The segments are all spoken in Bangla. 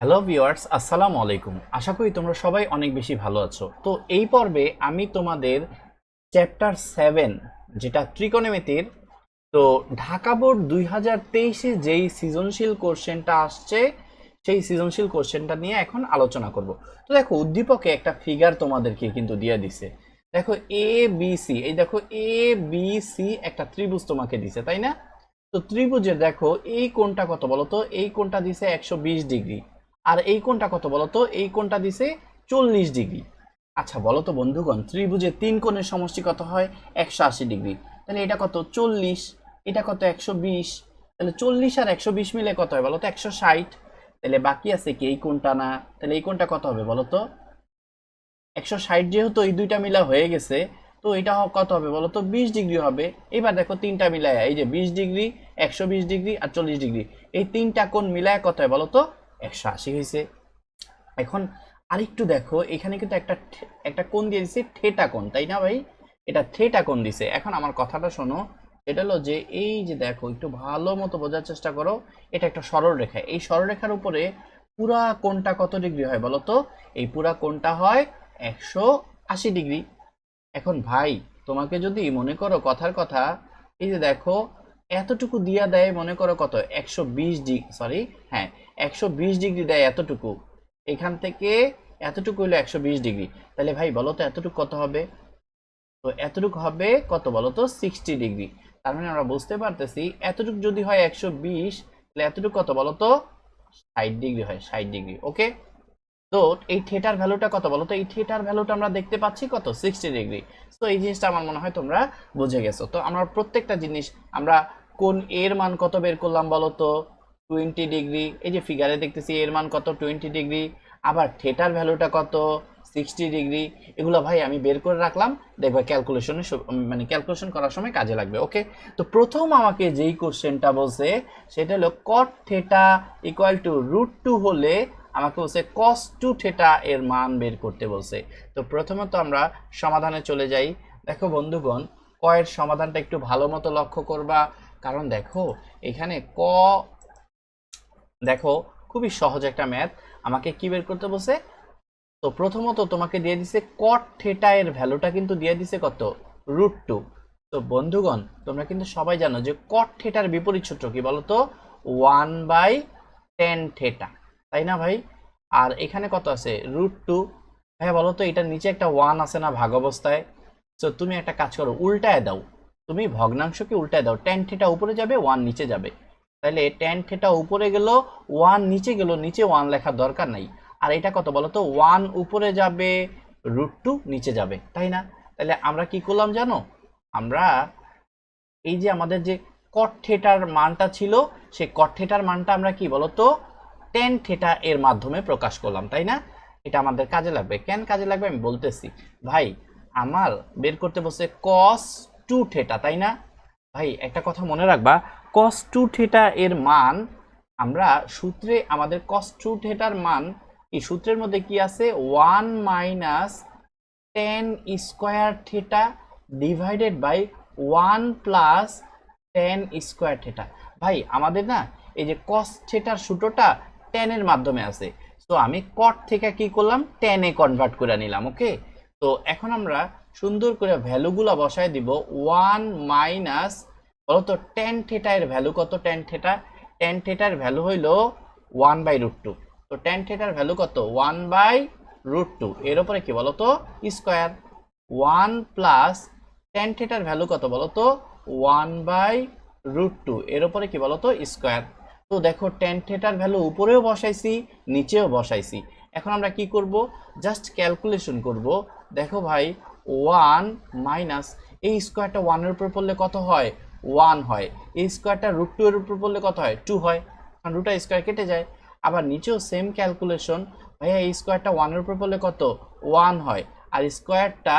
হ্যালো ভিউয়ার্স, আসসালামু আলাইকুম। আশা করি তোমরা সবাই অনেক বেশি ভালো আছো। তো এই পর্বে আমি তোমাদের চ্যাপ্টার 7 যেটা ত্রিকোণমিতির, তো ঢাকা বোর্ড 2023-এ যেই সৃজনশীল কোশ্চেনটা আসছে সেই সৃজনশীল কোশ্চেনটা নিয়ে এখন আলোচনা করব। তো দেখো, উদ্দীপকে একটা ফিগার তোমাদেরকে কিন্তু দিয়ে দিছে। দেখো এ বি সি, এই দেখো এ বি সি একটা ত্রিভুজ তোমাকে দিছে, তাই না? তো ত্রিভুজের দেখো এই কোণটা কত বলতো, এই কোণটা দিছে 120 ডিগ্রি, আর এই কোণটা কত বলতো, এই কোণটা দিছে 40 ডিগ্রি। আচ্ছা বলো তো বন্ধুগণ, ত্রিভুজের তিন কোণের সমষ্টি কত হয়? 180 ডিগ্রি। তাহলে এটা কত? 40। এটা কত? 120। তাহলে 40 আর 120 মিলে কত হয় বলতো? 160। তাহলে বাকি আছে কি? এই কোণটা না? তাহলে এই কোণটা কত হবে বলতো? 160। যেহেতু এই দুইটা মিলা হয়ে গেছে, তো এটা কত হবে বলতো? 20 ডিগ্রি হবে। এবার দেখো তিনটা মিলায়, এই যে 20 ডিগ্রি, 120 ডিগ্রি আর 40 ডিগ্রি, এই তিনটা কোণ মিলায় কত হয় বলতো? 180 হয়েছে। এখন আরেকটু দেখো, এখানে কিন্তু একটা একটা কোণ দিয়ে দিছে থিটা কোণ, তাই না ভাই? এটা থিটা কোণ দিছে। এখন আমার কথাটা শোনো, এটা হলো যে এই যে দেখো, একটু ভালো মতো বোঝার চেষ্টা করো। এটা একটা সরলরেখা, এই সরলরেখার উপরে পুরা কোণটা কত ডিগ্রি হয় বলো তো? এই পুরা কোণটা হয় 180 ডিগ্রি। এখন ভাই, তোমাকে যদি মনে করো কথার কথা, এই যে দেখো এতটুকু দিয়া দেয়, মনে করো কত? 120 ডিগ্রি, সরি, হ্যাঁ, 120 ডিগ্রি দেয় এতটুকু। এখান থেকে এতটুকু হলো 120 ডিগ্রি। তাহলে ভাই বলো তো এতটুকু কত হবে? তো এতটুকু হবে কত বলো তো? 60 ডিগ্রি। তার মানে আমরা বুঝতে পারতেছি এতটুকু যদি হয় 120, তাহলে এতটুকু কত বলো তো? 60 ডিগ্রি হয়, 60 ডিগ্রি। ওকে। তো এই থিটার ভ্যালুটা কত বলো তো? এই থিটার ভ্যালুটা আমরা দেখতে পাচ্ছি কত? 60 ডিগ্রি। তো এই জিনিসটা আমার মনে হয় তোমরা বুঝে গেছো। তো আমরা প্রত্যেকটা জিনিস, আমরা কোন এর মান কত বের করলাম বলো তো? 20 ডিগ্রি। এই যে ফিগারে দেখতেছি এর মান কত? 20 ডিগ্রি। আবার থিটার ভ্যালুটা কত? 60 ডিগ্রি। এগুলো ভাই আমি বের করে রাখলাম, দেখবে ক্যালকুলেশনে মানে ক্যালকুলেশন করার সময় কাজে লাগবে। ওকে। তো প্রথম আমাকে যেই কোশ্চেনটা বলছে সেটা হলো cot থিটা ইকুয়াল টু √2 হলে আমাকে বলছে cos 2 থিটা এর মান বের করতে বলছে। তো প্রথমত আমরা সমাধানে চলে যাই। দেখো বন্ধুগণ, ক এর সমাধানটা একটু ভালো মতো লক্ষ্য করবা, কারণ দেখো এখানে ক, দেখো খুবই সহজ একটা ম্যাথ। আমাকে কি বের করতে বলছে? তো প্রথমত তোমাকে দিয়ে দিছে cot থিটা এর ভ্যালুটা কিন্তু দিয়ে দিছে কত? √2। তো বন্ধুগণ, তোমরা কিন্তু সবাই জানো যে cot থিটার বিপরীত সূত্র কি বলতো? 1/tan থিটা, তাই না ভাই? আর এখানে কত আছে? √2। হ্যাঁ বলো তো, এটার নিচে একটা 1 আছে না ভাগ অবস্থায়? তো তুমি একটা কাজ করো, উল্টায় দাও। তুমি ভগ্নাংশকে উল্টায় দাও, tan থিটা উপরে যাবে, 1 নিচে যাবে। তাহলে tan থিটা উপরে গেল, 1 নিচে গেল, নিচে 1 লেখার দরকার নাই। আর এটা কত বলতো? 1 উপরে যাবে, √2 নিচে যাবে, তাই না? তাহলে আমরা কি করলাম জানো? আমরা এই যে আমাদের যে cot থিটার মানটা ছিল, সেই cot থিটার মানটা আমরা কি বলতো? tan থিটা এর মাধ্যমে প্রকাশ করলাম, তাই না? এটা আমাদের কাজে লাগবে। কেন কাজে লাগবে আমি বলতেছি। ভাই, আমার বের করতে বলছে cos 2 থিটা, তাই না? ভাই একটা কথা মনে রাখবা, cos 2 থিটা এর মান আমরা সূত্রে, আমাদের cos 2 থিটার মান এই সূত্রের মধ্যে কি আছে? 1 minus tan square theta divided by 1 plus tan square theta. ভাই আমাদের না এই যে cos থিটার সূত্রটা tan এর মাধ্যমে আছে, তো আমি cot থেকে কি করলাম? tan এ কনভার্ট করে নিলাম। ওকে। তো এখন আমরা সুন্দর করে ভ্যালুগুলো বসায় দিব। 1 মাইনাস, বলতো tan থিটা এর ভ্যালু কত? tan থিটার ভ্যালু হইলো 1/√2। তো tan থিটার ভ্যালু কত? 1/√2। এর উপরে কি বলতো? স্কয়ার। 1 প্লাস tan থিটার ভ্যালু কত বলতো? 1/√2। এর উপরে কি বলতো? স্কয়ার। তো দেখো tan থিটার ভ্যালু উপরেও বসাইছি, নিচেও বসাইছি। এখন আমরা কি করব? জাস্ট ক্যালকুলেশন করব। দেখো ভাই, 1 মাইনাস, এই স্কয়ারটা 1 এর উপর পড়লে কত হয়? 1 হয়। এই স্কয়ারটা √2 এর উপর পড়লে কত হয়? 2 হয়, কারণ রুট স্কয়ার কেটে যায়। আবার নিচেও সেম ক্যালকুলেশন। ভাইয়া এই স্কয়ারটা 1 এর উপর পড়লে কত? 1 হয়। আর স্কয়ারটা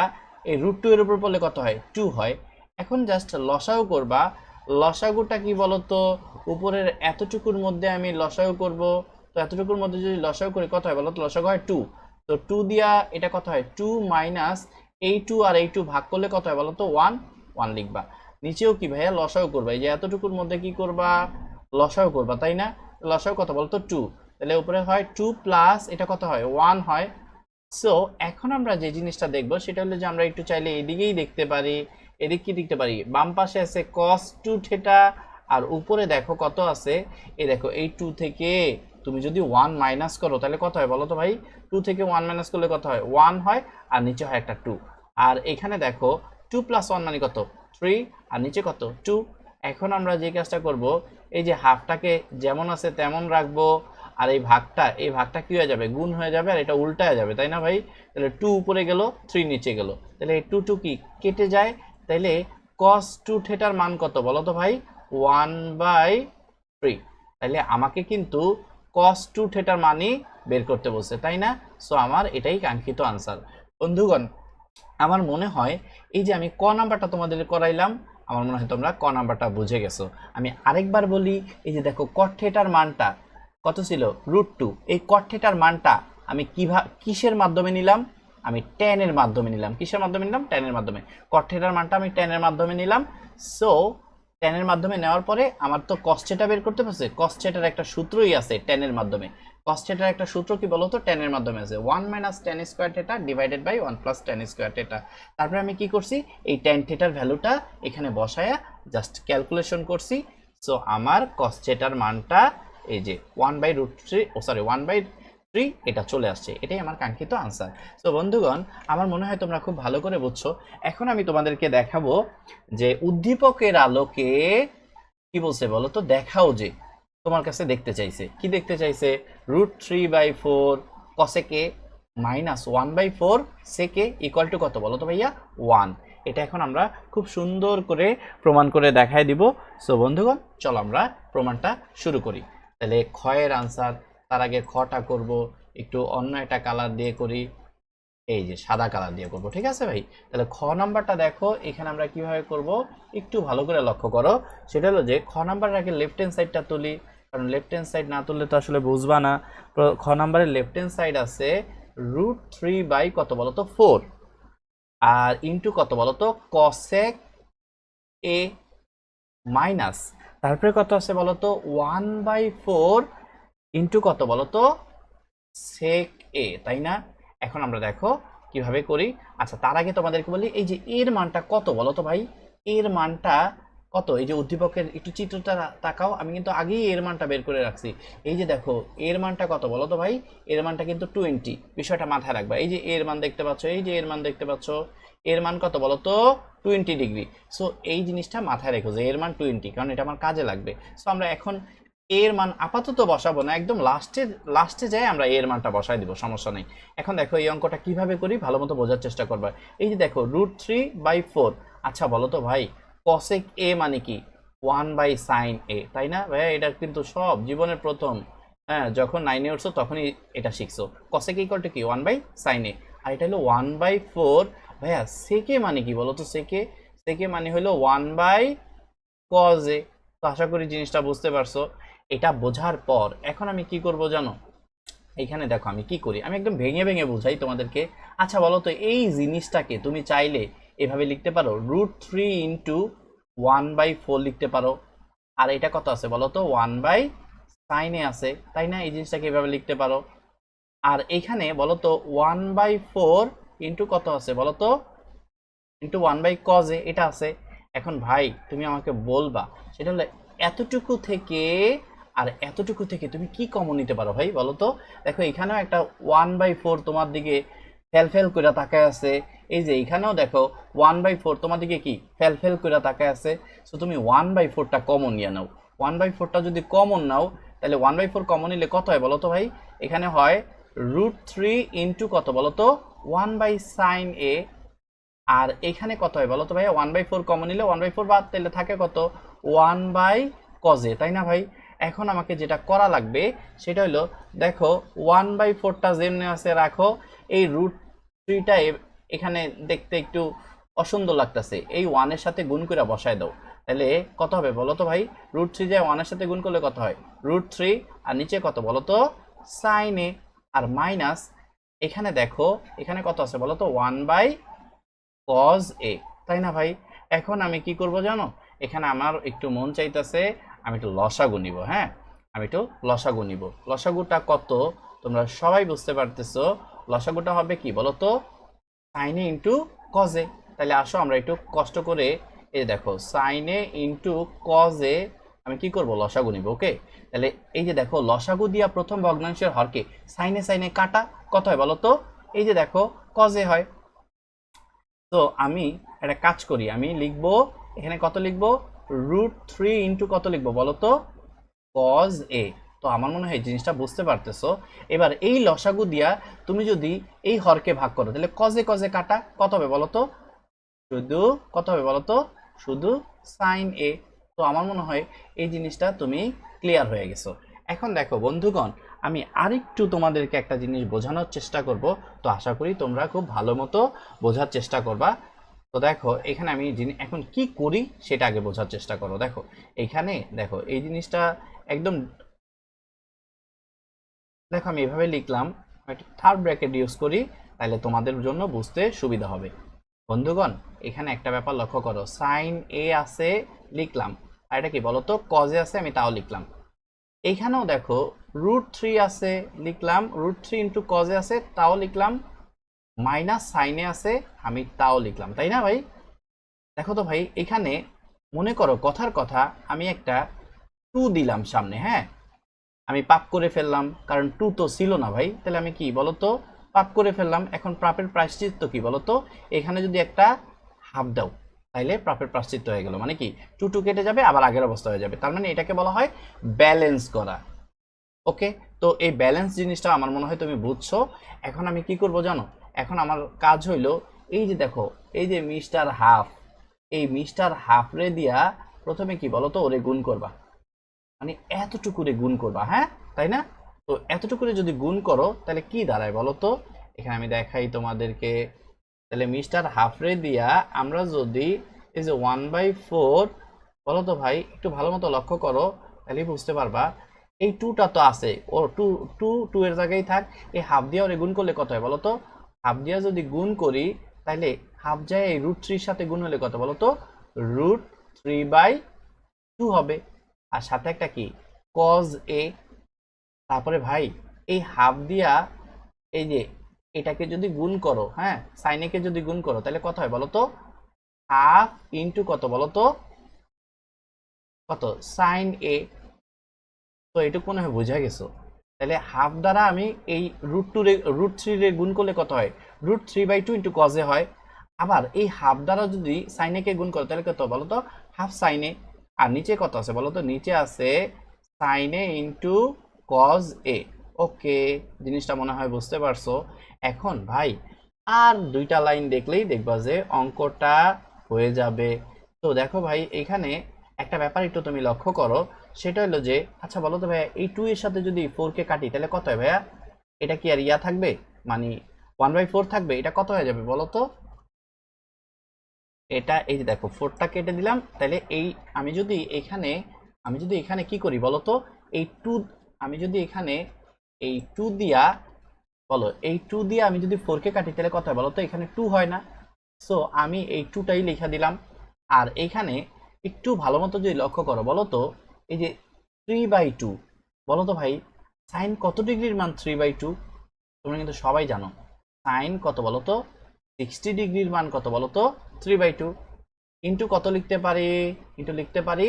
এই √2 এর উপর পড়লে কত হয়? 2 হয়। এখন জাস্ট লসাগু করবা। লসাগুটা কি বলতো? উপরের এতটুকুর মধ্যে আমি লসাগু করব। তো এতটুকুর মধ্যে যদি লসাগু করি কত হয় বলতো? লসাগু হয় 2। তো 2 দিয়া এটা কত হয়? 2 মাইনাস এই 2 আর এই 2 ভাগ করলে কত হয় বলতো? 1। 1 লিখবা। নিচেও কি ভাইয়া? লসাগু করবা। এই যে এতটুকুর মধ্যে কি করবা? লসাগু করবা, তাই না? লসাগু কত বলতো? 2। তাহলে উপরে হয় 2 প্লাস এটা কত হয় 1 হয়। সো এখন আমরা যে জিনিসটা দেখব সেটা হলো যে আমরা একটু চাইলে এদিকেই দেখতে পারি। এদিক কি দেখতে পারি, বাম পাশে আছে cos 2 থিটা, আর উপরে দেখো কত আছে, এই দেখো এই 2 থেকে তুমি যদি 1 মাইনাস করো তাহলে কত হয় বলো তো ভাই, 2 থেকে 1 মাইনাস করলে কত হয় 1 হয়, আর নিচে হয় একটা 2। আর এখানে দেখো 2 প্লাস 1 মানে কত 3, আর নিচে কত 2। এখন আমরা যে কাজটা করব, এই যে হাফটাকে যেমন আছে তেমন রাখবো, আর এই ভাগটা কি হয়ে যাবে, গুণ হয়ে যাবে, আর এটা উল্টায় যাবে, তাই না ভাই? তাহলে 2 উপরে গেল 3 নিচে গেল, তাহলে এই 2 2 কি কেটে যায়। তাহলে cos 2 থিটার মান কত বলো তো ভাই, 1/3। তাহলে আমাকে কিন্তু cos 2 থিটার মানই বের করতে বলছে, তাই না? সো আমার এটাই কাঙ্ক্ষিত আনসার। বন্ধুগণ, আমার মনে হয় এই যে আমি ক নাম্বারটা তোমাদের করাইলাম, আমার মনে হয় তোমরা ক নাম্বারটা বুঝে গেছো। আমি আরেকবার বলি, এই যে দেখো cot থিটার মানটা কত ছিল, √2। এই cot থিটার মানটা আমি কিসের মাধ্যমে নিলাম, আমি tan এর মাধ্যমে নিলাম। কিসের মাধ্যমে নিলাম, tan এর মাধ্যমে। cot থিটার মানটা আমি tan এর মাধ্যমে নিলাম। সো tan এর মাধ্যমে নেওয়ার পরে আমার তো cos থিটা বের করতে পারছে। cos থিটার একটা সূত্রই আছে tan এর মাধ্যমে। cos থিটার একটা সূত্র কি বলতো, tan এর মাধ্যমে আছে 1 - tan square theta divided by 1 + tan square theta. তারপরে আমি কি করছি, এই tan থিটার ভ্যালুটা এখানে বসায়া জাস্ট ক্যালকুলেশন করছি। সো আমার cos থিটার মানটা এই যে 1/3 এটা চলে আসছে, এটাই আমার কাঙ্ক্ষিত আনসার। সো বন্ধুগণ, আমার মনে হয় তোমরা খুব ভালো করে বুঝছো। এখন আমি তোমাদেরকে দেখাবো যে উদ্দীপকের আলোকে কি বলছে বলো তো, দেখাও যে তোমার কাছে দেখতে চাইছে, কি দেখতে চাইছে, √3/4 cosec a minus 1/4 sec a equal to কত বলো তো ভাইয়া 1। এটা এখন আমরা খুব সুন্দর করে প্রমাণ করে দেখায় দিব। সো বন্ধুগণ, চলো আমরা প্রমাণটা শুরু করি। তাহলে ক্ষয়ের আনসার, তার আগে খটা করব একটু অন্য একটা কালার দিয়ে করি, এই যে সাদা কালার দিয়ে করব, ঠিক আছে ভাই? তাহলে খ নাম্বারটা দেখো, এখানে আমরা কিভাবে করব একটু ভালো করে লক্ষ্য করো। সেটা হলো যে খ নাম্বারের আগে লেফট হ্যান্ড সাইডটা তুলি, কারণ লেফট হ্যান্ড সাইড না তুললে তো আসলে বুঝবা না। খ নাম্বারের লেফট হ্যান্ড সাইড আছে √3 কত বলো তো 4, আর ইনটু কত বলো তো cosec a মাইনাস, তারপরে কত আছে বলো তো 1/4 ইনটু কত বলো তো sec a, তাই না? এখন আমরা দেখো কিভাবে করি। আচ্ছা, তার আগে তোমাদেরকে বলি, এই যে এর মানটা কত বলো তো ভাই, এর মানটা কত, এই যে উদ্দীপকের একটু চিত্রটা তাকাও, আমি কিন্তু আগেই এর মানটা বের করে রাখছি। এই যে দেখো এর মানটা কত বলো তো ভাই, এর মানটা কিন্তু 20, বিষয়টা মাথায় রাখবা। এই যে এর মান দেখতে পাচ্ছ, এই যে এর মান দেখতে পাচ্ছ, এর মান কত বলো তো 20 ডিগ্রি। সো এই জিনিসটা মাথায় রেখো যে এর মান 20, কারণ এটা আমার কাজে লাগবে। সো আমরা এখন এর মান আপাতত বসাবো না, একদম লাস্টে যাই আমরা এর মানটা বসাই দিব, সমস্যা নেই। এখন দেখো এই অঙ্কটা কিভাবে করি ভালো মতো বোঝার চেষ্টা করবা। এই যে দেখো √3/4, আচ্ছা বলো তো ভাই cosec a মানে কি 1/sin a, তাই না ভাইয়া? এটা কিন্তু সব জীবনের প্রথম, হ্যাঁ, যখন 9 এ উঠছো তখনই এটা শিখছো। cosec ইকুয়াল টু কি 1/sin a, আর এটা হলো 1/4। ভাইয়া sec a মানে কি বলো তো, sec a মানে হলো 1/cos a। তো আশা করি জিনিসটা বুঝতে পারছো। এটা বোঝার পর এখন আমি কি করব জানো, এখানে দেখো আমি কি করি, আমি একদম ভেঙে ভেঙে বুঝাই তোমাদেরকে। আচ্ছা বলো তো, এই জিনিসটাকে তুমি চাইলে এভাবে লিখতে পারো, √3 ইন্টু 1/4 লিখতে পারো। আর এটা কত আছে বলো তো 1/sin a আছে, তাই না? এই জিনিসটাকে এভাবে লিখতে পারো। আর এখানে বলো তো 1/4 ইন্টু কত আছে বলো তো, ইন্টু 1/cos a এটা আছে। এখন ভাই তুমি আমাকে বলবা, সেটা হলো এতটুকু থেকে আর এতটুকু থেকে তুমি কি কমন নিতে পারো ভাই বলো তো। দেখো এখানেও একটা 1/4 তোমার দিকে ফেল করে তাকায় আছে, এই যে এখানেও দেখো 1/4 তোমার দিকে কি ফেল করে তাকায় আছে। সো তুমি 1/4টা কমন নিয়ে নাও। 1/4টা যদি কমন নাও, তাহলে 1/4 কমন নিলে কত হয় বলো তো ভাই, এখানে হয় √3 ইন্টু কত বলো তো 1/sin a, আর এখানে কত হয় বলো তো ভাই, 1/4 কমন নিলে 1/4 বাদ, তাহলে থাকে কত 1/cos a, তাই না ভাই? এখন আমাকে যেটা করা লাগবে সেটা হলো, দেখো 1/4টা যেমনি আছে রাখো, এই √3টা এখানে দেখতে একটু অসুন্দর লাগতেছে, এই 1 এর সাথে গুণ করে বসায় দাও। তাহলে কত হবে বলো তো ভাই, √3 যায় 1 এর সাথে গুণ করলে কত হয় √3, আর নিচে কত বলো তো sin a, আর মাইনাস এখানে দেখো এখানে কত আছে বলো তো 1/cos a, তাই না ভাই? এখন আমি কি করব জানো, এখানে আমার একটু মন চাইতেছে আমি একটু লসাগু নিব। হ্যাঁ, আমি একটু লসাগু নিব। লসাগুটা কত তোমরা সবাই বুঝতে পারতেছো। লসাগুটা হবে কি বলো তো, সাইনে ইন্টু কজে। তাহলে আসো আমরা একটু কষ্ট করে, এই দেখো সাইনে ইন্টু কজে আমি কি করব, লসাগু নিব। ওকে, তাহলে এই যে দেখো লসাগু দিয়া প্রথম ভগ্নাংশের হরকে সাইনে সাইনে কাটা, কত হয় বলো তো, এই যে দেখো কজে হয়। তো আমি একটা কাজ করি, আমি লিখবো এখানে কত লিখবো, √3 ইন্টু কত লিখবো বলো তো, কজ এ। তো আমার মনে হয় জিনিসটা বুঝতে পারতেছো। এবার এই লসাগু দিয়া তুমি যদি এই হরকে ভাগ করো তাহলে কজে কজে কাটা, কত হবে বলো তো, শুধু কত হবে বলো তো, শুধু সাইন এ। তো আমার মনে হয় এই জিনিসটা তুমি ক্লিয়ার হয়ে গেছো। এখন দেখো বন্ধুগণ, আমি আরেকটু তোমাদেরকে একটা জিনিস বোঝানোর চেষ্টা করব। তো আশা করি তোমরা খুব ভালো মতো বোঝার চেষ্টা করবা। তো দেখো এখানে আমি এখন কি করি সেটা আগে বোঝার চেষ্টা করো। দেখো এখানে দেখো এই জিনিসটা একদম, দেখো আমি এভাবে লিখলাম, একটা থার্ড ব্র্যাকেট ইউজ করি, তাহলে তোমাদের জন্য বুঝতে সুবিধা হবে। বন্ধুগণ এখানে একটা ব্যাপার লক্ষ্য করো, সাইন এ আছে লিখলাম, আর এটা কি বলতো, কজে আছে আমি তাও লিখলাম। এইখানেও দেখো √3 আছে লিখলাম, √3 ইন্টু কজে আছে তাও লিখলাম, মাইনাস সাইনে আছে আমি তাও লিখলাম, তাই না ভাই? দেখো তো ভাই, এখানে মনে করো কথার কথা আমি একটা 2 দিলাম সামনে, হ্যাঁ আমি পাপ করে ফেললাম, কারণ 2 তো ছিল না ভাই, তাহলে আমি কি বলতো পাপ করে ফেললাম। এখন পাপের প্রায়শ্চিত্ত কি বলতো, এখানে যদি একটা হাফ দাও তাইলে পাপের প্রায়শ্চিত্ত হয়ে গেল, মানে কি 2 2 কেটে যাবে, আবার আগের অবস্থা হয়ে যাবে, তার মানে এটাকে বলা হয় ব্যালেন্স করা। ওকে, তো এই ব্যালেন্স জিনিসটা আমার মনে হয় তুমি বুঝছো। এখন আমি কি করব জানো, এখন আমার কাজ হইলো, এই যে দেখো এই যে মিস্টার হাফ, এই মিস্টার হাফ রে দিয়া প্রথমে কি বলতো ওরে গুণ করবা, মানে এতটুকু রে গুণ করবা, হ্যাঁ তাই না? তো এতটুকু রে যদি গুণ করো তাহলে কি দাঁড়ায় বলো তো, এখানে আমি দেখাই তোমাদেরকে। তাহলে মিস্টার হাফরে দিয়া আমরা যদি এই যে 1/4, বলো তো ভাই একটু ভালো মতো লক্ষ্য করো, তাহলে বুঝতে পারবা এই 2টা তো আছে, ও টু টু টু এর জায়গায় থাক, এই হাফ দিয়া ওরে গুণ করলে কত হয় বলো তো, হাফ দিয়া যদি গুণ করি তাহলে হাফ যায় এই √3 সাথে গুণ হলে কত বলো তো, √3/2 হবে। আর সাথে একটা কি কজ এ। তারপরে ভাই এই হাফ দিয়া এই যে এটাকে যদি গুণ করো, হ্যাঁ সাইনেকে যদি গুণ করো তাহলে কত হয় বলো তো, হাফ ইন্টু কত বলো তো, কত সাইন এ। তো এটুকু মনে হয় বোঝা গেছো। তাহলে হাফ দ্বারা আমি এই √3 রে গুণ করলে কত হয়, √3/2 ইন্টু কজে হয়। আবার এই হাফ দ্বারা যদি সাইনে কে গুণ করো তাহলে কত বলো তো, হাফ সাইনে। আর নিচে কত আছে বলো তো, নিচে আছে সাইনে ইন্টু কজ এ। ওকে, জিনিসটা মনে হয় বুঝতে পারছো। এখন ভাই আর 2টা লাইন দেখলেই দেখবা যে অঙ্কটা হয়ে যাবে। তো দেখো ভাই এখানে একটা ব্যাপার একটু তুমি লক্ষ্য করো, সেটা হলো যে আচ্ছা বলো তো ভাইয়া, এই 2 এর সাথে যদি 4 কে কাটি তাহলে কত হয় ভাইয়া, এটা কি আর ইয়া থাকবে, মানে 1/4 থাকবে, এটা কত হয়ে যাবে বলো তো। এটা এই যে দেখো 4টা কেটে দিলাম, তাহলে এই আমি যদি এখানে, আমি যদি এখানে কি করি বলো তো, এই 2 আমি যদি এখানে এই 2 দিয়া, বলো এই 2 দিয়ে আমি যদি 4 কে কাটি তাহলে কত হয় বলো তো, এখানে 2 হয় না। সো আমি এই 2টাই লিখে দিলাম। আর এইখানে একটু ভালো মতো যদি লক্ষ্য করো বলো তো, এই যে 3/2, বলো তো ভাই সাইন কত ডিগ্রির মান 3/2, তোমরা কিন্তু সবাই জানো সাইন কত বলো তো, 60 ডিগ্রির মান কত বলো তো, 3/2। ইন্টু কত লিখতে পারি, ইন্টু লিখতে পারি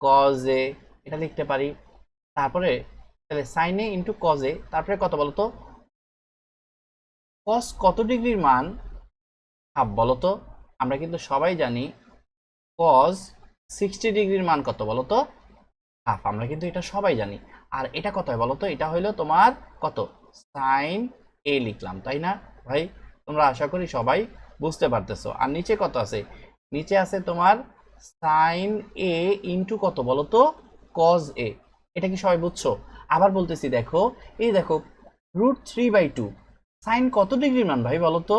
কজে, এটা লিখতে পারি। তারপরে তাহলে সাইনে ইন্টু কজে, তারপরে কত বলো তো, কস কত ডিগ্রির মান হাফ বলো তো। আমরা কিন্তু সবাই জানি কজ 60 ডিগ্রির মান কত বলো তো, হাফ, আমরা কিন্তু এটা সবাই জানি। আর এটা কত হয় বলো তো, এটা হইলো তোমার কত, সাইন এ লিখলাম, তাই না ভাই? তোমরা আশা করি সবাই বুঝতে পারতেছো। আর নিচে কত আছে, নিচে আছে তোমার সাইন এ ইন্টু কত বলো তো, কজ এ। এটা কি সবাই বুঝছো? আবার বলতেছি দেখো, এই দেখো √3/2, সাইন কত ডিগ্রির মান ভাই বলো তো,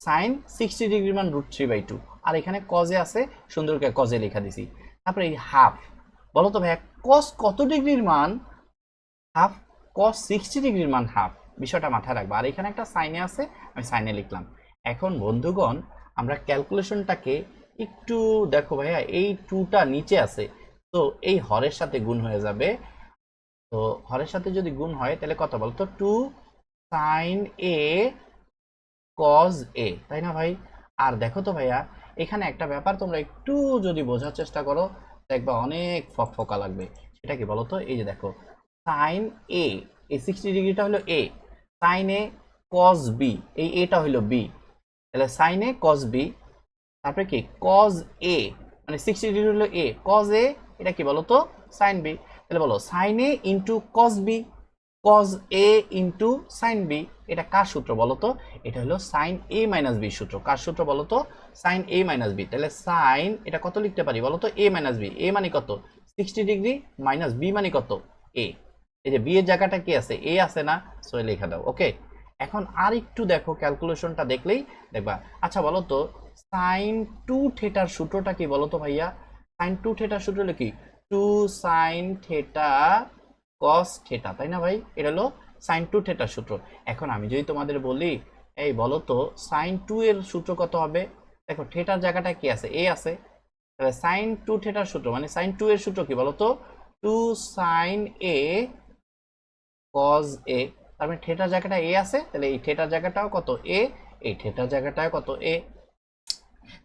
সাইন 60 ডিগ্রির মান √3/2। আর এখানে কজে আছে, সুন্দর করে কজে লেখা দিছি। তারপরে এই হাফ, বলো তো ভাইয়া কস কত ডিগ্রির মান, হাফ, কস 60 ডিগ্রির মান হাফ, বিষয়টা মাথায় রাখবা। আর এখানে একটা সাইনে আছে, আমি সাইনে লিখলাম। এখন বন্ধুগণ আমরা ক্যালকুলেশনটাকে একটু দেখো ভাইয়া, এই 2টা নিচে আছে, তো এই হরের সাথে গুণ হয়ে যাবে। তো হরের সাথে যদি গুণ হয় তাহলে কত বলতো 2 সাইন এ কজ এ, তাই না ভাই? আর দেখো তো ভাইয়া, এখানে একটা ব্যাপার তোমরা একটু যদি বোঝার চেষ্টা করো দেখবা অনেক ফকফকা লাগবে। সেটা কি বলতো, এই যে দেখো সাইন এ, এই 60 ডিগ্রিটা হলো এ, সাইন এ কজ বি, এই এটা হলো বি, তাহলে সাইন এ কজ বি, তারপরে কি কজ এ, মানে 60 ডিগ্রি হলো এ, কজ এ এটা কি বলতো সাইন বি, তাহলে বলো sine A into cos B, cos A into sine B, এটা কার সূত্র বলতো? এটা হলো সাইন এ মাইনাস বি সূত্র। কার সূত্র বলতো? সাইন এ মাইনাস বি। তাহলে সাইন এটা কত লিখতে পারি বলতো? এ মাইনাস বি। এ মানে কত? 60 ডিগ্রি মাইনাস বি মানে কত? এ। এই যে বি এর জায়গাটা কি আছে? এ আছে না? সো লিখে দাও। ওকে, এখন আর একটু দেখো, ক্যালকুলেশনটা দেখলেই দেখবা। আচ্ছা বলো তো, সাইন 2 থেটার সূত্রটা কি বলো তো ভাইয়া? সাইন 2 থেটার সূত্র হলো কি? 2 সাইন থেটা কস থেটা, তাই না ভাই? এটা হলো সাইন 2 থেটার সূত্র। এখন আমি যদি তোমাদের বলি, এই বলো তো সাইন 2 এর সূত্র কত হবে? দেখো থেটার জায়গাটা কি আছে? এ আছে, তাহলে সাইন 2 থেটার সূত্র মানে সাইন 2 এর সূত্র কি বলো তো? 2 সাইন এ কজ এ, তার মানে থেটার জায়গাটা এ আছে, তাহলে এই থেটার জায়গাটাও কত? এ, এই থেটার জায়গাটাও কত? এ।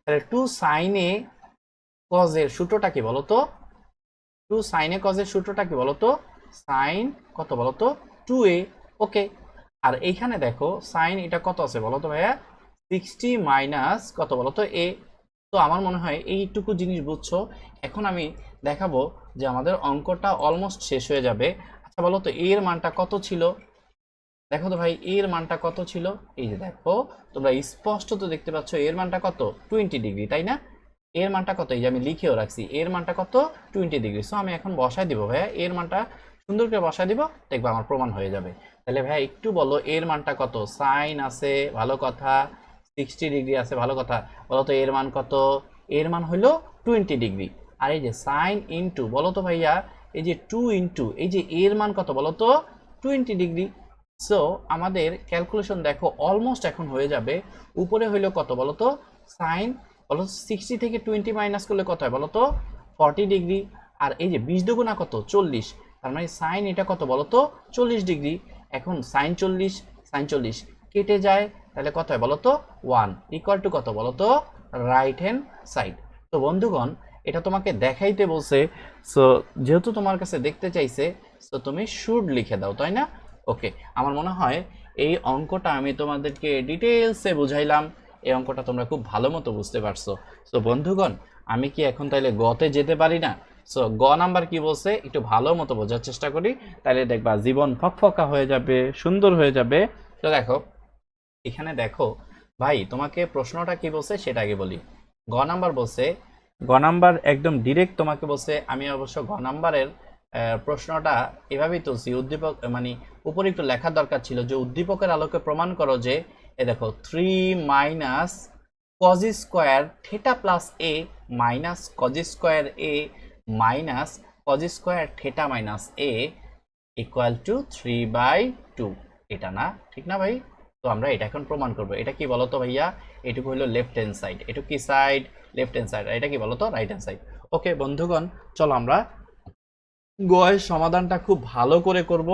তাহলে 2 সাইন এ কজ এর সূত্রটা কি বলতো? 2 সাইন এ কজ এর সূত্রটা কি বলতো? সাইন কত বলতো? 2a। ওকে, আর এইখানে দেখো সাইন এটা কত আছে বলতো ভাইয়া? 60 মাইনাস কত বলতো? এ। তো আমার মনে হয় এইটুকু জিনিস বুঝছো। এখন আমি দেখাবো যে আমাদের অঙ্কটা অলমোস্ট শেষ হয়ে যাবে। আচ্ছা বলো তো এর মানটা কত ছিল? দেখো তো ভাই এর মানটা কত ছিল? এই যে দেখো, তোমরা স্পষ্ট তো দেখতে পাচ্ছ এর মানটা কত? 20 ডিগ্রি, তাই না? এর মানটা কত? এই যে আমি লিখেও রাখছি, এর মানটা কত? 20 ডিগ্রি। সো আমি এখন বসায় দিব ভাইয়া, এর মানটা সুন্দর করে বসায় দিব, দেখবো আমার প্রমাণ হয়ে যাবে। তাহলে ভাইয়া একটু বলো এর মানটা কত? সাইন আছে ভালো কথা, 60 ডিগ্রি আছে ভালো কথা, বলো তো এর মান কত? এর মান হলো 20 ডিগ্রি। আর এই যে সাইন ইন্টু বলো তো ভাইয়া, এই যে 2 ইন্টু এই যে এর মান কত বলো তো? 20 ডিগ্রি। সো আমাদের ক্যালকুলেশন দেখো অলমোস্ট এখন হয়ে যাবে। উপরে হইলো কত বলতো? সাইন বলো 60 থেকে 20 মাইনাস করলে কত হয় বলতো? 40 ডিগ্রি। আর এই যে 20 দুগুণা কত? 40। তার মানে সাইন এটা কত বলতো? 40 ডিগ্রি। এখন সাইন 40 সাইন 40 কেটে যায়, তাহলে কত হয় বলতো? 1 ইকুয়াল টু কত বলতো? Right hand side. তো বন্ধুগণ, এটা তোমাকে দেখাইতে বলছে, সো যেহেতু তোমার কাছে দেখতে চাইছে, সো তুমি শুড লিখে দাও, তাই না? ওকে, আমার মনে হয় এই অঙ্কটা আমি তোমাদেরকে ডিটেলসে বুঝাইলাম। এই অঙ্কটা তোমরা খুব ভালো মতো বুঝতে পারছো। সো বন্ধুগণ, আমি কি এখন তাইলে গতে যেতে পারি না? সো গ নাম্বার কি বলছে একটু ভালো মতো বোঝার চেষ্টা করি, তাইলে দেখবা জীবন ফকফকা হয়ে যাবে, সুন্দর হয়ে যাবে। তো দেখো, এখানে দেখো ভাই, তোমাকে প্রশ্নটা কি বলছে সেটা আগে বলি। গ নাম্বার বলছে, গ নাম্বার একদম ডিরেক্ট তোমাকে বলছে, আমি অবশ্য গ নাম্বারের প্রশ্নটা এভাবেই তুলছি, উদ্দীপক মানে উপরে একটু লেখার দরকার ছিল যে উদ্দীপকের আলোকে প্রমাণ করো যে এ দেখো 3 minus cos square theta plus A minus cos square A minus cos square theta minus A equal to 3/2। এটা না, ঠিক না ভাই? তো আমরা এটা এখন প্রমাণ করব। এটা কি বলতো ভাইয়া? এটুকু হলো লেফট হ্যান্ড সাইড, এটুকু কি সাইড? Left hand side. এটা কি বলতো? Right hand side. ওকে বন্ধুগণ, চলো আমরা গয়ের সমাধানটা খুব ভালো করে করব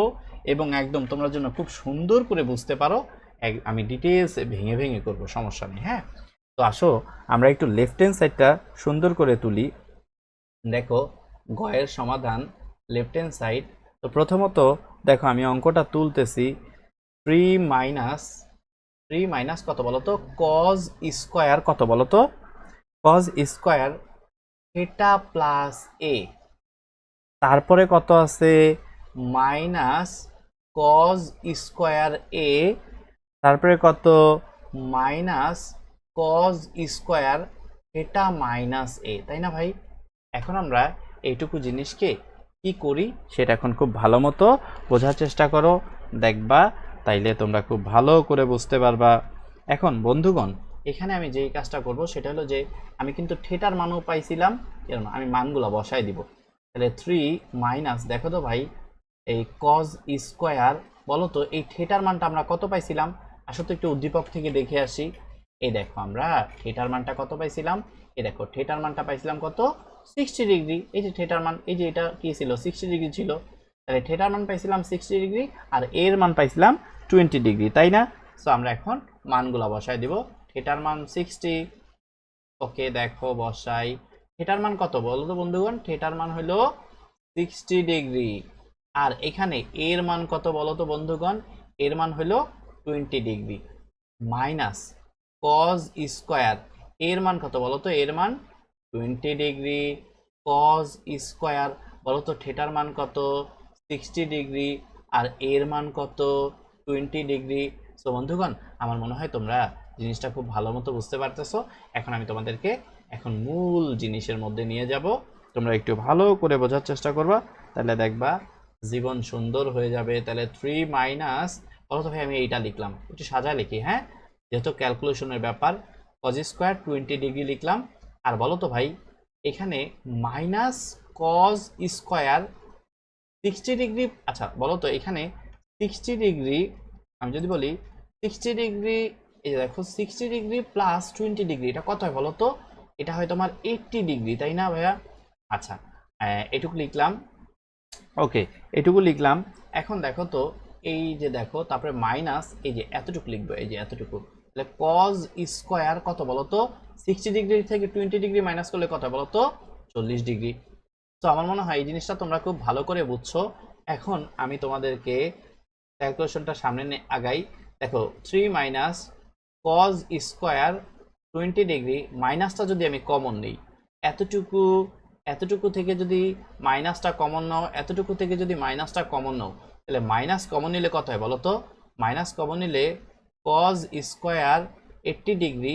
এবং একদম তোমরা জন্য খুব সুন্দর করে বুঝতে পারো। আমি ডিটেলস ভেঙে ভেঙে করব, সমস্যা নেই। হ্যাঁ, তো আসো আমরা একটু লেফট হ্যান্ড সাইডটা সুন্দর করে তুলি। দেখো গয়ের সমাধান লেফট হ্যান্ড সাইড। তো প্রথমত দেখো আমি অঙ্কটা তুলতেছি, 3 মাইনাস কত বলতো? কজ স্কোয়ার কত বলতো? Cos square theta plus A, তারপরে কত আছে? মাইনাস কজ স্কোয়ার এ, তারপরে কত? Minus cos square theta minus A, তাই না ভাই? এখন আমরা এইটুকু জিনিসকে কি করি সেটা এখন খুব ভালো মতো বোঝার চেষ্টা করো, দেখবা তাইলে তোমরা খুব ভালো করে বুঝতে পারবা। এখন বন্ধুগণ, এখানে আমি যেই কাজটা করব সেটা হলো যে আমি কিন্তু থেটার মানও পাইছিলাম, এর আমি মানগুলো বসাই দিব। তাহলে 3 মাইনাস দেখো তো ভাই, এই কজ স্কোয়ার বলো তো এই থেটার মানটা আমরা কত পাইছিলাম? আসলে তো একটু উদ্দীপক থেকে দেখে আসি। এই দেখো আমরা থেটার মানটা কত পাইছিলাম? এই দেখো থেটার মানটা পাইছিলাম কত? 60 ডিগ্রি। এই যে থেটার মান, এই যে এটা কি ছিল? 60 ডিগ্রি ছিল। তাহলে থিটার মান পাইছিলাম 60 ডিগ্রি আর এর মান পাইছিলাম 20 ডিগ্রি, তাই না? সো আমরা এখন মানগুলো বসাই দিব। থিটার মান 60, ওকে দেখো বসাই। থিটার মান কত বলো তো বন্ধুগণ? থিটার মান হলো 60 ডিগ্রি। আর এখানে এর মান কত বলো তো বন্ধুগণ? এর মান হলো 20 ডিগ্রি মাইনাস কজ স্কোয়ার, এর মান কত বলো তো? এর মান 20 ডিগ্রি কজ স্কোয়ার, বলো তো থিটার মান কত? 60 ডিগ্রি আর এর মান কত? 20 ডিগ্রি। সো বন্ধুগণ, আমার মনে হয় তোমরা জিনিসটা খুব ভালো মতো বুঝতে পারতেছো। এখন আমি তোমাদেরকে এখন মূল জিনিসের মধ্যে নিয়ে যাব, তোমরা একটু ভালো করে বোঝার চেষ্টা করবা, তাহলে দেখবা জীবন সুন্দর হয়ে যাবে। তাহলে 3 মাইনাস, বলো তো ভাই আমি এইটা লিখলাম, একটু সাজা লিখি, হ্যাঁ, যেহেতু ক্যালকুলেশনের ব্যাপার। কজ স্কোয়ার 20 ডিগ্রি লিখলাম। আর বলো তো ভাই এখানে মাইনাস কজ স্কোয়ার 60 ডিগ্রি, আচ্ছা বলো তো এখানে 60 ডিগ্রি, আমি যদি বলি 60 ডিগ্রি, এই দেখো 60 ডিগ্রি প্লাস 20 ডিগ্রি, এটা কত হয় বলো তো? এটা হয় তোমার 80 ডিগ্রি, তাই না ভাইয়া? আচ্ছা, এটুকু লিখলাম, ওকে, এটুকু লিখলাম। এখন দেখো তো, এই যে দেখো, তারপরে মাইনাস এই যে এতটুকু লিখবো, এই যে এতটুকু, তাহলে কজ স্কোয়ার কত বলো তো? 60 ডিগ্রি থেকে 20 ডিগ্রি মাইনাস করলে কত বলো তো? 40 ডিগ্রি। তো আমার মনে হয় এই জিনিসটা তোমরা খুব ভালো করে বুঝছো। এখন আমি তোমাদেরকে ক্যালকুলেশনটা সামনে আগাই। দেখো 3 মাইনাস কজ স্কোয়ার 20 ডিগ্রি, মাইনাসটা যদি আমি কমন নিই, এতটুকু এতটুকু থেকে যদি মাইনাসটা কমন নাও, এতটুকু থেকে যদি মাইনাসটা কমন নাও, তাহলে মাইনাস কমন নিলে কত হয় বলো তো? মাইনাস কমন নিলে cos square 80 degree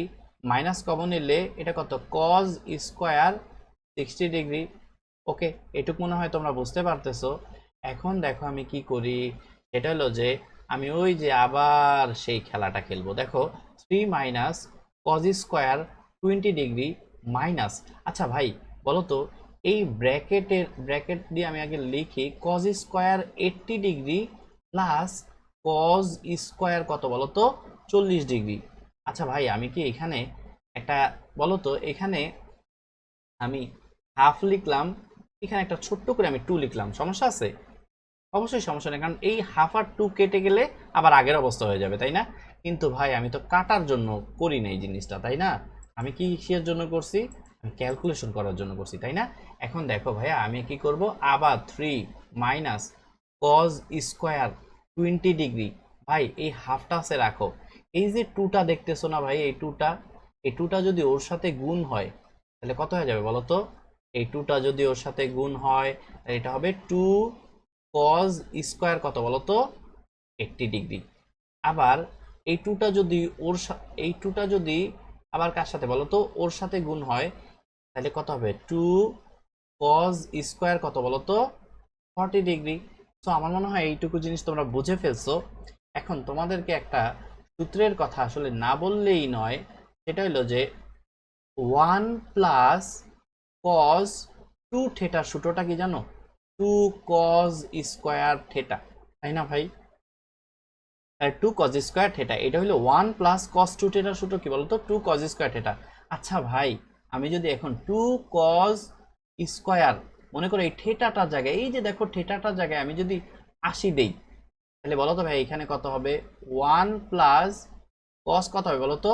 minus common নিলে এটা কত? Cos square 60 degree. ওকে, এটুকু মনে হয় তোমরা বুঝতে পারতেছো। এখন দেখো আমি কি করি, এটা হলো যে আমি ওই যে আবার সেই খেলাটা খেলবো। দেখো 3 minus cos square 20 degree minus, আচ্ছা ভাই বলো তো, এই ব্র্যাকেট দিয়ে আমি আগে লিখি cos square 80 degree plus cos square কত বলো তো? 40 ডিগ্রি। আচ্ছা ভাই আমি কি এখানে একটা, বলো তো এখানে আমি হাফ লিখলাম, এখানে একটা ছোট্ট করে আমি 2 লিখলাম, সমস্যা আছে? অবশ্যই সমস্যা নেই, কারণ এই হাফ আর 2 কেটে গেলে আবার আগের অবস্থা হয়ে যাবে, তাই না? কিন্তু ভাই আমি তো কাটার জন্য করি না এই জিনিসটা, তাই না? আমি কি কিসের জন্য করছি? আমি ক্যালকুলেশন করার জন্য করছি, তাই না? এখন দেখো ভাইয়া আমি কি করব, আবার 3 মাইনাস কজ স্কোয়ার 20 ডিগ্রি, ভাই এই হাফটা আছে রাখো, এই যে 2টা দেখতেছো না ভাই, এই 2টা যদি ওর সাথে গুণ হয় তাহলে কত হয়ে যাবে বলো তো? এই 2টা যদি ওর সাথে গুণ হয় তাহলে এটা হবে 2 কজ স্কোয়ার কত বলো তো? 80 ডিগ্রি। আবার এই 2টা যদি এই 2টা যদি আবার কার সাথে বলো তো? ওর সাথে গুণ হয় তাহলে কত হবে? 2 কজ স্কোয়ার কত বলো তো? 40 ডিগ্রি। তো আমার মনে হয় এইটুকু জিনিস তোমরা বুঝে ফেলছো। এখন তোমাদেরকে একটা সূত্রের কথা আসলে না বললেই নয়, সেটা হলো যে 1 প্লাস কজ 2 থেটার সূত্রটা কি জানো? 2 কজ স্কোয়ার থেটা, তাই না ভাই? 2 কজ স্কোয়ার থেটা, এটা হলো 1 প্লাস কজ 2 থেটার সূত্র কি বলতো? 2 কজ স্কোয়ার থেটা। আচ্ছা ভাই আমি যদি এখন 2 কজ স্কোয়ার, মনে করো এই থেটাটার জায়গায়, এই যে দেখো থেটাটার জায়গায় আমি যদি 80 দেই, তাহলে বলো তো ভাই এখানে কত হবে? 1 প্লাস কজ কত হবে বলো তো?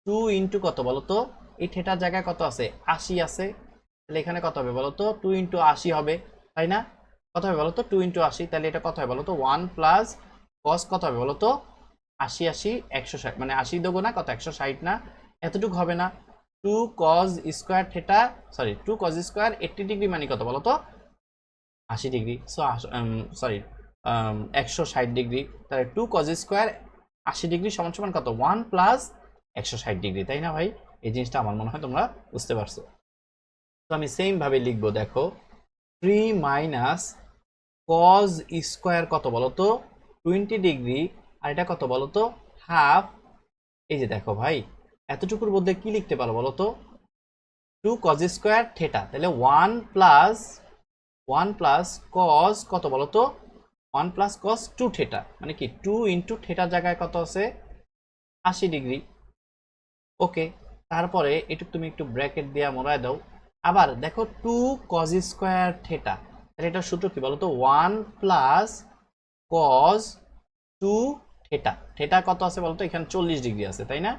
2 ইন্টু কত বলো তো? এই থেটার জায়গায় কত আছে? 80 আছে, তাহলে এখানে কত হবে বলো তো? 2 ইন্টু 80 হবে, তাই না? কত হবে বলো তো? 2 ইন্টু 80, তাহলে এটা কত হবে বলো তো? 1 প্লাস কস কত হবে বলো তো? 80 80 160, মানে 80 দুগুণা কত? 160 না? এতটুকু হবে না? 2 cause square theta, sorry 2 cos square 80 degree মানে কত বলো তো? 80 ডিগ্রি। সো সরি 160 ডিগ্রি, তাহলে 2 কজ স্কোয়ার 80 ডিগ্রি সমান সমান কত? 1 প্লাস 160 ডিগ্রি, তাই না ভাই? এই জিনিসটা আমার মনে হয় তোমরা বুঝতে পারছো। তো আমি সেম ভাবে লিখবো, দেখো 3 মাইনাস কজ স্কোয়ার কত বলো তো? 20 ডিগ্রি, আর এটা কত বলো তো? হাফ। এই যে দেখো ভাই এতটুকুর মধ্যে কি লিখতে পারো বলো তো? 2 কজ স্কোয়ার থেটা, তাহলে 1 প্লাস কজ কত বলো তো? 1 প্লাস কজ 2 থেটা, মানে কি 2 ইন্টু থেটার জায়গায় কত আছে? 80 ডিগ্রি। ওকে, তারপরে এটুক তুমি একটু ব্র্যাকেট দিয়ে মোড়ায় দাও। আবার দেখো 2 কজ স্কোয়ার থেটা, তাহলে এটার সূত্র কি বলতো, 1 প্লাস কজ 2 থেটা। থেটা কত আছে বলতো, এখানে 40 ডিগ্রি আছে তাই না,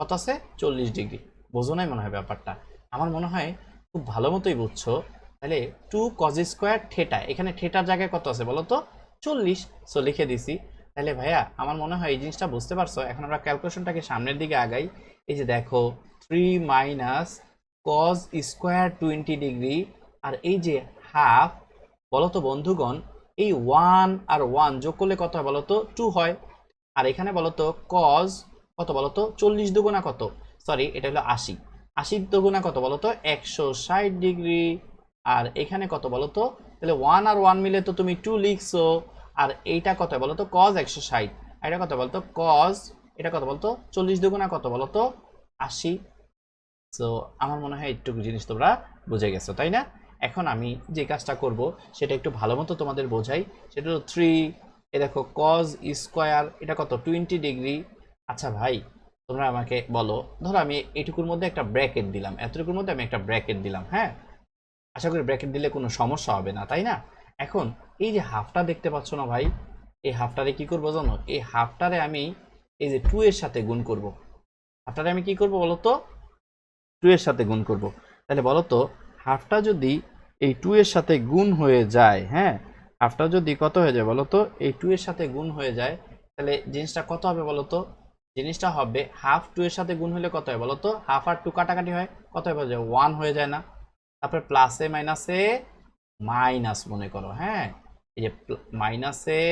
কত আছে 40 ডিগ্রি। বোঝো নাই মনে হয় ব্যাপারটা, আমার মনে হয় খুব ভালো মতোই বুঝছো। তাহলে 2 কজ স্কোয়ার থেটা, এখানে থেটার জায়গায় কত আছে বলো তো 40, সো লিখে দিছি। তাহলে ভাইয়া আমার মনে হয় এই জিনিসটা বুঝতে পারছো। এখন আমরা ক্যালকুলেশনটাকে সামনের দিকে আগাই। এই যে দেখো 3 মাইনাস কজ স্কোয়ার 20 ডিগ্রি, আর এই যে হাফ, বলো তো বন্ধুগণ এই 1 আর 1 যোগ করলে কত হয় বলো তো 2 হয়। আর এখানে বলতো কজ কত বলতো 40 দুগুণা কত, সরি এটা হলো 80, 80 দুগুণা কত বলতো 160 ডিগ্রি। আর এখানে কত বলতো, তাহলে 1 আর 1 মিলে তো তুমি 2 লিখছো। আর এইটা কত বলতো কজ 160, এটা কত বলতো কজ, এটা কত বলতো 40 দুগুণা কত বলতো 80। সো আমার মনে হয় এইটুকু জিনিস তোমরা বুঝে গেছো তাই না। এখন আমি যে কাজটা করব সেটা একটু ভালো মতো তোমাদের বোঝাই। সেটা হলো 3, এ দেখো কজ স্কোয়ার এটা কত 20 ডিগ্রি। আচ্ছা ভাই তোমরা আমাকে বলো, ধরো আমি এইটুকুর মধ্যে একটা ব্র্যাকেট দিলাম, এতটুকুর মধ্যে আমি একটা ব্র্যাকেট দিলাম, হ্যাঁ আশা করি ব্র্যাকেট দিলে কোনো সমস্যা হবে না তাই না। এখন এই যে হাফটা দেখতে পাচ্ছ না ভাই, এই হাফটারে কি করবো জানো, এই হাফটারে আমি এই যে 2 এর সাথে গুণ করব। হাফটারে আমি কি করব বলো তো 2 এর সাথে গুণ করব। তাহলে বলো তো হাফটা যদি এই 2 এর সাথে গুণ হয়ে যায়, হ্যাঁ হাফটা যদি কত হয়ে যায় বলো তো এই 2 এর সাথে গুণ হয়ে যায়, তাহলে জিনিসটা কত হবে বলো তো, জিনিসটা হবে হাফ 2 এর সাথে গুণ হলে কত হয় বলো তো, হাফ আর 2 কাটাকাটি হয়, কত হয়ে যায় 1 হয়ে যায় না। তারপরে প্লাসে মাইনাসে মাইনাস মনে করো, হ্যাঁ এই যে মাইনাসে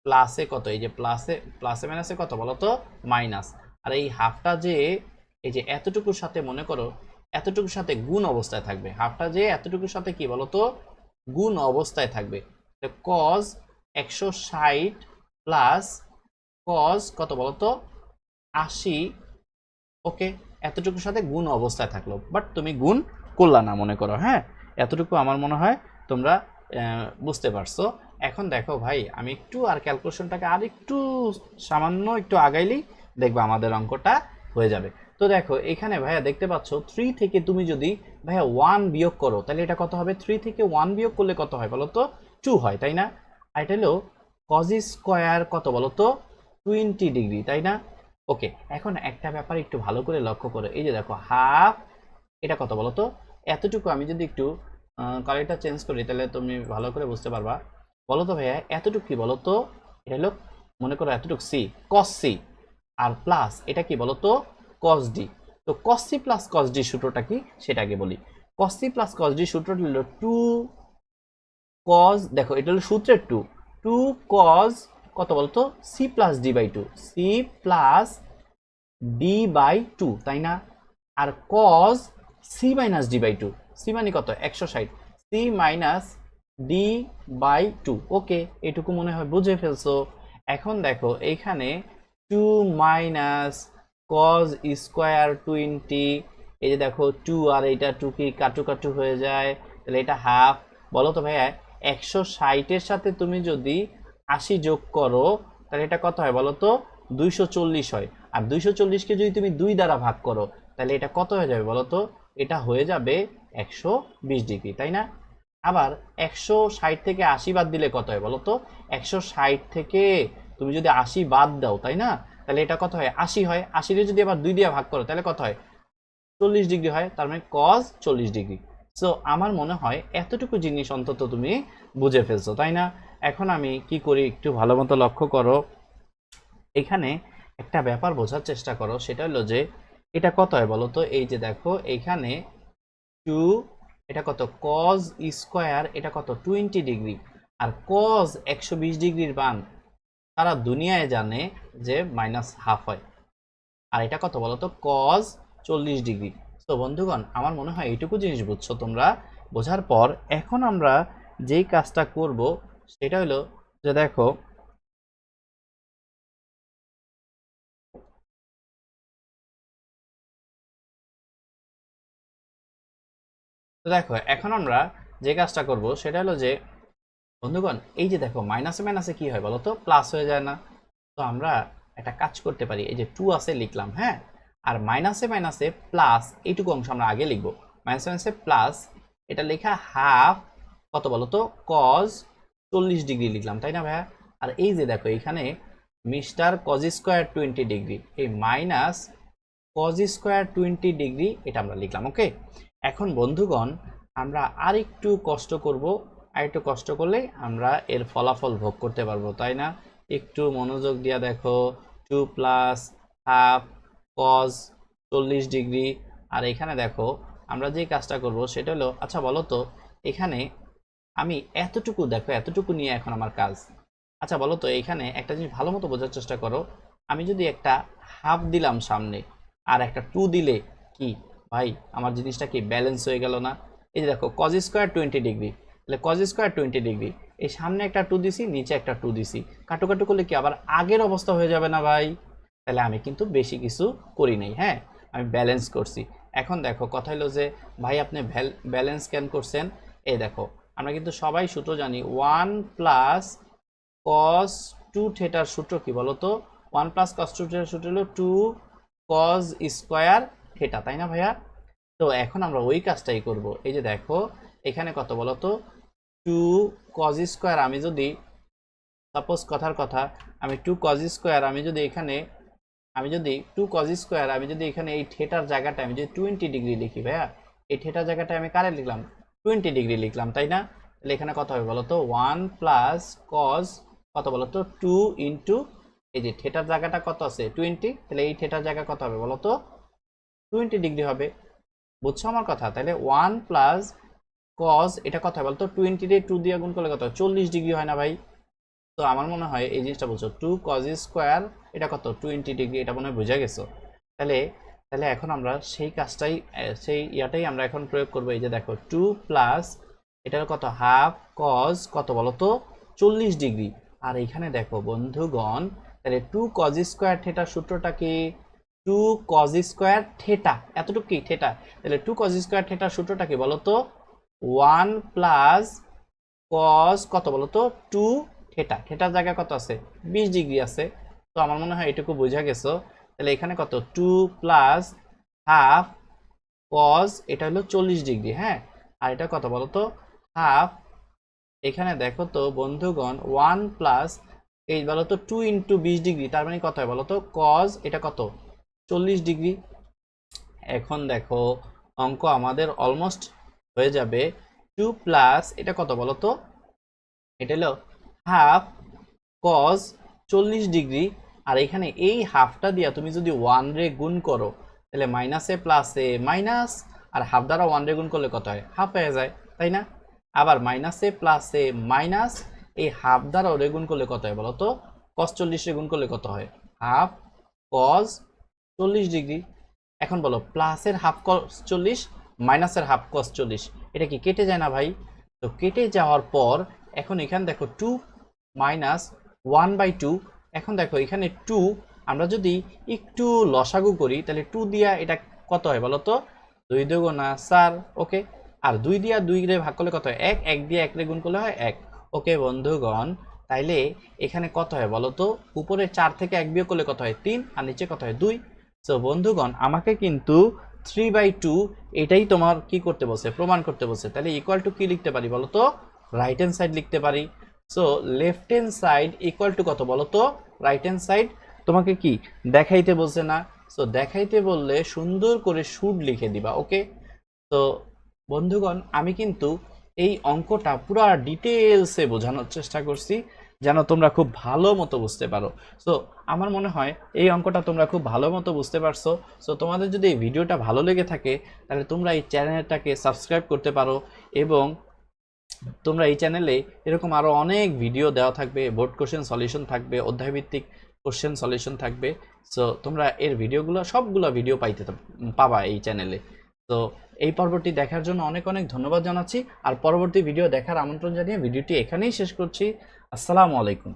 প্লাসে কত, এই যে প্লাসে প্লাসে মাইনাসে কত বলো তো মাইনাস। আর এই হাফটা যে এই যে এতটুকুর সাথে মনে করো এতটুকুর সাথে গুণ অবস্থায় থাকবে, হাফটা যে এতটুকুর সাথে কি বলতো গুণ অবস্থায় থাকবে। কজ 160 প্লাস কজ কত বলতো 80, ওকে এতটুকুর সাথে গুণ অবস্থায় থাকলো, বাট তুমি গুণ করলা না মনে করো, হ্যাঁ এতটুকু আমার মনে হয় তোমরা বুঝতে পারছো। এখন দেখো ভাই আমি একটু আর ক্যালকুলেশনটাকে আর একটু সামান্য একটু আগাইলেই দেখবা আমাদের অঙ্কটা হয়ে যাবে। তো দেখো এখানে ভাইয়া দেখতে পাচ্ছ 3 থেকে তুমি যদি ভাইয়া 1 বিয়োগ করো তাহলে এটা কত হবে, 3 থেকে 1 বিয়োগ করলে কত হয় বলো তো 2 হয় তাই না। আর এটা হলো কজ স্কোয়ার কত বলো তো 20 ডিগ্রি তাই না। ওকে এখন একটা ব্যাপার একটু ভালো করে লক্ষ্য করো, এই যে দেখো হাফ এটা কত বলো তো, এতটুকু আমি যদি একটু কালারটা চেঞ্জ করি তাহলে তুমি ভালো করে বুঝতে পারবা। বলো তো ভাইয়া এতটুকু কি বলো তো, এটা হলো মনে করো এতটুকু সি কস সি, আর প্লাস এটা কি বলো তো কস ডি। তো cos C plus cos D সূত্রটা কি সেটা আগে বলি। Cos C plus cos D সূত্রটা হলো 2 কজ, দেখো এটা হলো সূত্রের 2, 2 কজ কত বলতো C plus D by 2, C plus D by 2 তাই না। আর cos C minus D by 2, C মানে কত 160, C minus D by 2, okay এটুকু মনে হয় বুঝে ফেলছো। এখন দেখো এইখানে 2 মাইনাস কজ স্কোয়ার 20, এই যে দেখো 2 আর এটা 2 কি কাটু কাটু হয়ে যায়, তাহলে এটা হাফ। বলো তো ভাইয়া 160 এর সাথে তুমি যদি 80 যোগ করো তাহলে এটা কত হয় বলো তো 240 হয়। আর 240কে যদি তুমি 2 দ্বারা ভাগ করো তাহলে এটা কত হয়ে যাবে বলো তো, এটা হয়ে যাবে 120 ডিগ্রি তাই না। আবার 160 থেকে 80 বাদ দিলে কত হয় বলো তো, 160 থেকে তুমি যদি 80 বাদ দাও তাই না, তাহলে এটা কত হয় 80 হয়। 80 রে যদি আবার 2 দিয়ে ভাগ করো তাহলে কত হয় 40 ডিগ্রি হয়, তার মানে cos 40 ডিগ্রি। সো আমার মনে হয় এতটুকু জিনিস অন্তত তুমি বুঝে ফেলছো তাই না। এখন আমি কি করি একটু ভালো মতো লক্ষ্য করো, এখানে একটা ব্যাপার বোঝার চেষ্টা করো, সেটা হলো যে এটা কত হয় বলো তো, এই যে দেখো এইখানে 2, এটা কত cos স্কোয়ার এটা কত 20 ডিগ্রি, আর cos 120 ডিগ্রির মান সারা দুনিয়ায় জানে যে মাইনাস হাফ হয়। আর এটা কত বলতো cos 40 ডিগ্রি। তো বন্ধুগণ আমার মনে হয় এইটুকু জিনিস বুঝছো তোমরা। বোঝার পর এখন আমরা যেই কাজটা করব সেটা হলো যে দেখো দেখো এখন আমরা যে কাজটা করব সেটা হলো যে বন্ধুগণ এই যে দেখো মাইনাসে মাইনাসে কি হয় বলো তো প্লাস হয়ে যায় না। তো আমরা একটা কাজ করতে পারি, এই যে 2 আছে লিখলাম, হ্যাঁ আর মাইনাসে মাইনাসে প্লাস এইটুকু অংশ আমরা আগে লিখবো, মাইনাসে মাইনাসে প্লাস এটা লেখা হাফ কত বলো তো কজ 40 ডিগ্রি লিখলাম, তাই না ভাইয়া? আর এই যে দেখো এখানে মিস্টার কজ স্কোয়ার 20 ডিগ্রি, এই মাইনাস কজ স্কোয়ার 20 ডিগ্রি এটা আমরা লিখলাম। ওকে, এখন বন্ধুগণ আমরা আরেকটু কষ্ট করব, আরেকটু কষ্ট করলেই আমরা এর ফলাফল ভোগ করতে পারবো, তাই না? একটু মনোযোগ দিয়া দেখো, 2 প্লাস হাফ কজ 40 ডিগ্রি। আর এখানে দেখো আমরা যে কাজটা করব সেটা হলো, আচ্ছা বলো তো এখানে আমি এতটুকু, দেখো এতটুকু নিয়ে এখন আমার কাজ। আচ্ছা বলো তো এখানে একটা জিনিস ভালো মতো বোঝার চেষ্টা করো, আমি যদি একটা হাফ দিলাম সামনে আর একটা 2 দিলে কি ভাই আমার জিনিসটা কি ব্যালেন্স হয়ে গেল না? এই যে দেখো কজ স্কোয়ার 20 ডিগ্রি, তাহলে কজ স্কোয়ার 20 ডিগ্রি, এই সামনে একটা 2 দিছি, নিচে একটা 2 দিছি, কাটু করলে কি আবার আগের অবস্থা হয়ে যাবে না ভাই? তাহলে আমি কিন্তু বেশি কিছু করি নাই, হ্যাঁ আমি ব্যালেন্স করছি। এখন দেখো কথা হলো যে ভাই আপনি ব্যালেন্স কেন করছেন? এই দেখো আমরা কিন্তু সবাই সূত্র জানি, 1 প্লাস কস 2 থেটার সূত্র কি বলতো? 1 প্লাস কস 2 থেটার সূত্র হলো 2 কস স্কোয়ার থেটা, তাই না ভাইয়া? তো এখন আমরা ওই কাজটাই করব। এই যে দেখো এখানে কত বলতো 2 কস স্কোয়ার, আমি যদি সাপোজ কথার কথা আমি 2 কস স্কোয়ার, আমি যদি এখানে 2 কস স্কোয়ার আমি যদি এখানে এই থেটার জায়গাটা আমি যদি 20 ডিগ্রি লিখি ভাইয়া, এই থেটার জায়গাটা আমি কারে লিখলাম? 20 ডিগ্রি লিখলাম, তাই না? তাহলে এখানে কত হবে বলতো 1 প্লাস কস কত বলতো 2 ইন্টু এই যে থেটার জায়গাটা কত আছে 20, তাহলে এই থেটার জায়গা কত হবে বলতো 20 ডিগ্রি হবে। বুঝছো আমার কথা? তাহলে 1 প্লাস কস এটা কত হয় বলতো 20 রে 2 দিয়ে গুণ করলে কত হয় 40 ডিগ্রি হয় না ভাই? তো আমার মনে হয় এই জিনিসটা বলছো 2 কজ স্কোয়ার এটা কত 20 ডিগ্রি, এটা মনে হয় বুঝা গেছো। তাহলে তাহলে এখন আমরা সেই কাজটাই সেই ইয়াটাই আমরা এখন প্রয়োগ করবো। এই যে দেখো 2 প্লাস এটার কত হাফ কজ কত বলো তো 40 ডিগ্রি। আর এখানে দেখো বন্ধুগণ তাহলে 2 কজ স্কোয়ার থেটার সূত্রটা কি? 2 কজ স্কোয়ার থেটা, এতটুকু কি থেটা, তাহলে 2 কজ স্কোয়ার থেটার সূত্রটা কি বলো তো 1 প্লাস কস কত বলতো 2 থেটা, থেটার জায়গায় কত আছে 20 ডিগ্রি আছে। তো আমার মনে হয় এটুকু বোঝা গেছো। তাহলে এখানে কত 2 প্লাস হাফ কস এটা হলো 40 ডিগ্রি, হ্যাঁ আর এটা কত বলতো হাফ, এখানে দেখো তো বন্ধুগণ 1 প্লাস এই বলতো 2 ইন্টু 20 ডিগ্রি, তার মানে কত হয় বলতো কস এটা কত 40 ডিগ্রি। এখন দেখো অঙ্ক আমাদের অলমোস্ট হয়ে যাবে। 2 প্লাস এটা কত বলতো এটা হলো হাফ কজ 40 ডিগ্রি, আর এখানে এই হাফটা দিয়া তুমি যদি 1 রে গুণ করো তাহলে মাইনাসে প্লাসে মাইনাস, আর হাফ দ্বারা 1 রে গুণ করলে কত হয় হাফ হয়ে যায়, তাই না? আবার মাইনাসে প্লাসে মাইনাস, এই হাফ দ্বারা ওরে গুণ করলে কত হয় বলো তো কস 40 রে গুণ করলে কত হয় হাফ কজ 40 ডিগ্রি। এখন বলো প্লাসের হাফ কস 40 মাইনাসের হাফ কস 40, এটা কি কেটে যায় না ভাই? তো কেটে যাওয়ার পর এখন এখানে দেখো 2 মাইনাস 1/2, এখন দেখো এখানে 2 আমরা যদি একটু লসাগু করি তাহলে 2 দিয়া এটা কত হয় বলো তো 2 2 4, ওকে। আর 2 দিয়া 2 রে ভাগ করলে কত হয় 1, 1 দিয়ে 1 রে গুণ করলে হয় 1। ওকে বন্ধুগণ তাইলে এখানে কত হয় বলো তো উপরে 4 থেকে 1 বিয়োগ করলে কত হয় 3, আর নিচে কত হয় 2। সো বন্ধুগণ আমাকে কিন্তু 3/2 এটাই তোমার কি করতে বলছে প্রমাণ করতে বলছে। তাহলে ইকুয়াল টু কি লিখতে পারি বলো তো রাইট হ্যান্ড সাইড লিখতে পারি। So left hand side equal to কত বলো তো রাইট হ্যান্ড সাইড, তোমাকে কি দেখাইতে বলছে না? সো দেখাইতে বললে সুন্দর করে শুড লিখে দিবা, ওকে। তো বন্ধুগণ আমি কিন্তু এই অঙ্কটা পুরো ডিটেলসে বোঝানোর চেষ্টা করছি যেন তোমরা খুব ভালো মতো বুঝতে পারো। সো আমার মনে হয় এই অঙ্কটা তোমরা খুব ভালো মতো বুঝতে পারছো। সো তোমাদের যদি এই ভিডিওটা ভালো লেগে থাকে তাহলে তোমরা এই চ্যানেলটাকে সাবস্ক্রাইব করতে পারো, এবং তোমরা এই চ্যানেলে এরকম আরও অনেক ভিডিও দেওয়া থাকবে, বোর্ড কোশ্চেন সলিউশন থাকবে, অধ্যায়ভিত্তিক কোশ্চেন সলিউশন থাকবে। সো তোমরা এর ভিডিওগুলো সবগুলো ভিডিও পাবা এই চ্যানেলে। তো এই পর্বটি দেখার জন্য অনেক অনেক ধন্যবাদ জানাচ্ছি, আর পরবর্তী ভিডিও দেখার আমন্ত্রণ জানিয়ে ভিডিওটি এখানেই শেষ করছি। আসসালামু আলাইকুম।